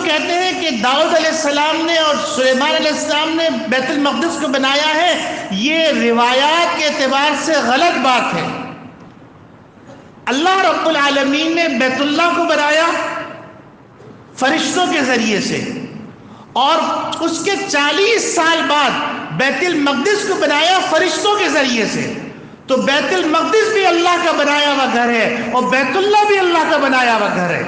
کہتے ہیں کہ داؤد علیہ السلام نے اور سلیمان علیہ السلام نے بیت المقدس کو بنایا ہے، یہ روایات کے اعتبار سے غلط بات ہے۔ اللہ رب العالمین نے بیت اللہ کو بنایا فرشتوں کے ذریعے سے، اور اس کے 40 سال بعد بیت المقدس کو بنایا فرشتوں کے ذریعے سے۔ تو بیت المقدس بھی اللہ کا بنایا ہوا گھر ہے اور بیت اللہ بھی اللہ کا بنایا ہوا گھر ہے۔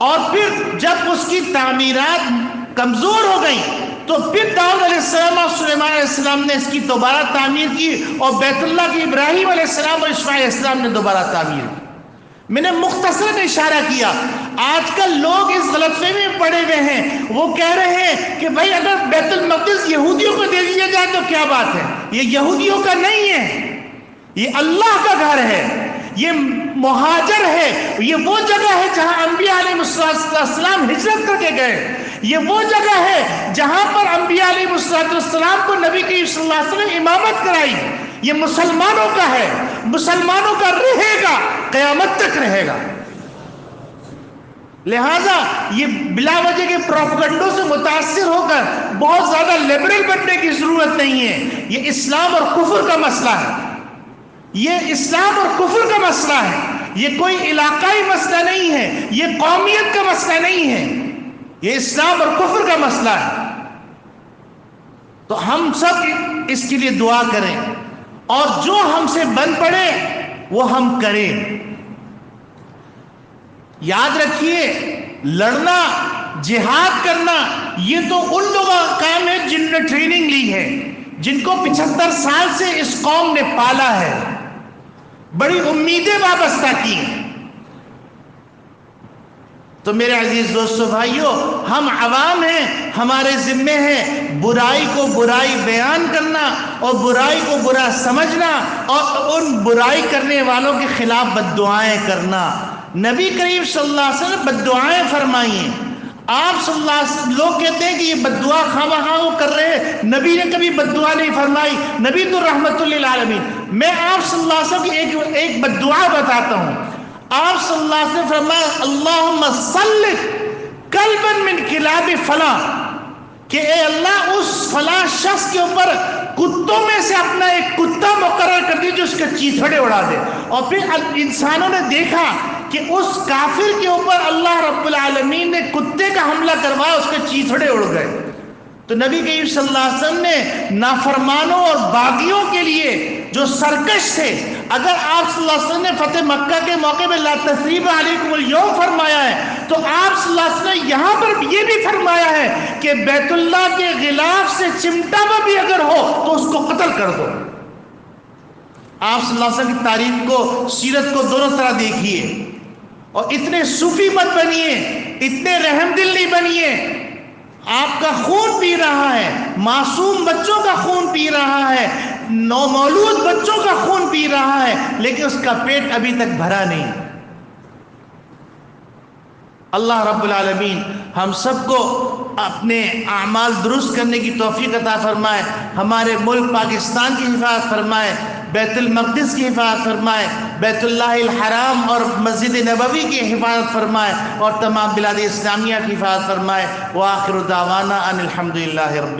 اور پھر جب اس کی تعمیرات کمزور ہو گئی تو پھر داؤد علیہ السلام اور سلیمان علیہ السلام نے اس کی دوبارہ تعمیر کی، اور بیت اللہ کی ابراہیم علیہ السلام اور اسماعیل علیہ السلام نے دوبارہ تعمیر کی۔ میں نے مختصراً اشارہ کیا، آج کل لوگ اس غلط فہمی میں پڑے ہوئے ہیں، وہ کہہ رہے ہیں کہ بھائی اگر بیت المقدس یہودیوں کو دے دیا جائے تو کیا بات ہے؟ یہ یہودیوں کا نہیں ہے، یہ اللہ کا گھر ہے، یہ مہاجر ہے، یہ وہ جگہ ہے جہاں انبیاء علیہ السلام ہجرت کر کے گئے، یہ وہ جگہ ہے جہاں پر انبیاء علیہ السلام کو نبی کریم صلی اللہ علیہ وسلم نے امامت کرائی۔ یہ مسلمانوں کا ہے، مسلمانوں کا رہے گا، قیامت تک رہے گا۔ لہٰذا یہ بلا وجہ کے پروپیگنڈوں سے متاثر ہو کر بہت زیادہ لبرل بننے کی ضرورت نہیں ہے۔ یہ اسلام اور کفر کا مسئلہ ہے، یہ اسلام اور کفر کا مسئلہ ہے، یہ کوئی علاقائی مسئلہ نہیں ہے، یہ قومیت کا مسئلہ نہیں ہے، یہ اسلام اور کفر کا مسئلہ ہے۔ تو ہم سب اس کے لیے دعا کریں، اور جو ہم سے بن پڑے وہ ہم کریں۔ یاد رکھیے، لڑنا، جہاد کرنا، یہ تو ان لوگوں کا کام ہے جن نے ٹریننگ لی ہے، جن کو 75 سال سے اس قوم نے پالا ہے، بڑی امیدیں وابستہ کی ہیں۔ تو میرے عزیز دوستو بھائیو، ہم عوام ہیں، ہمارے ذمے ہے برائی کو برائی بیان کرنا اور برائی کو برا سمجھنا اور ان برائی کرنے والوں کے خلاف بد دعائیں کرنا۔ نبی کریم صلی اللہ علیہ وسلم بد دعائیں فرمائی ہیں۔ آپ صلی اللہ علیہ وسلم، لوگ کہتے ہیں کہ یہ بد دعا خواہاں وہ کر رہے ہیں، نبی نے کبھی بد دعا نہیں فرمائی، نبی تو رحمت للعالمین۔ میں آپ صلی اللہ علیہ وسلم کی ایک بد دعا بتاتا ہوں۔ آپ صلی اللہ علیہ وسلم فرمایا اللہم سلط کلبا من کلاب فلاں، کہ اے اللہ اس فلاں شخص کے اوپر کتوں میں سے اپنا ایک کتا مقرر کر دی جو اس کے چیتھڑے اڑا دے۔ اور پھر انسانوں نے دیکھا کہ اس کافر کے اوپر اللہ رب العالمین نے کتے کا حملہ کروایا، اس کے چیتھڑے اڑ گئے۔ تو نبی کریم صلی اللہ علیہ وسلم نے نافرمانوں اور باغیوں کے لیے جو سرکش تھے، اگر آپ صلی اللہ علیہ وسلم نے فتح مکہ کے موقع میں لا تثریب علیکم اليوم فرمایا ہے، تو آپ صلی اللہ علیہ وسلم نے یہاں پر یہ بھی فرمایا ہے کہ بیت اللہ کے غلاف سے چمٹا بھی اگر ہو تو اس کو قتل کر دو۔ آپ صلی اللہ علیہ وسلم کی تاریخ کو، سیرت کو دونوں طرح دیکھیے، اور اتنے صوفی مت بنیے، اتنے رحم دل نہیں بنیے۔ آپ کا خون پی رہا ہے، معصوم بچوں کا خون پی رہا ہے، نومولود بچوں کا خون پی رہا ہے، لیکن اس کا پیٹ ابھی تک بھرا نہیں۔ اللہ رب العالمین ہم سب کو اپنے اعمال درست کرنے کی توفیق عطا فرمائے، ہمارے ملک پاکستان کی حفاظت فرمائے، بیت المقدس کی حفاظت فرمائے، بیت اللہ الحرام اور مسجد نبوی کی حفاظت فرمائے، اور تمام بلاد اسلامیہ کی حفاظت فرمائے۔ وآخر دعوانا ان الحمدللہ رب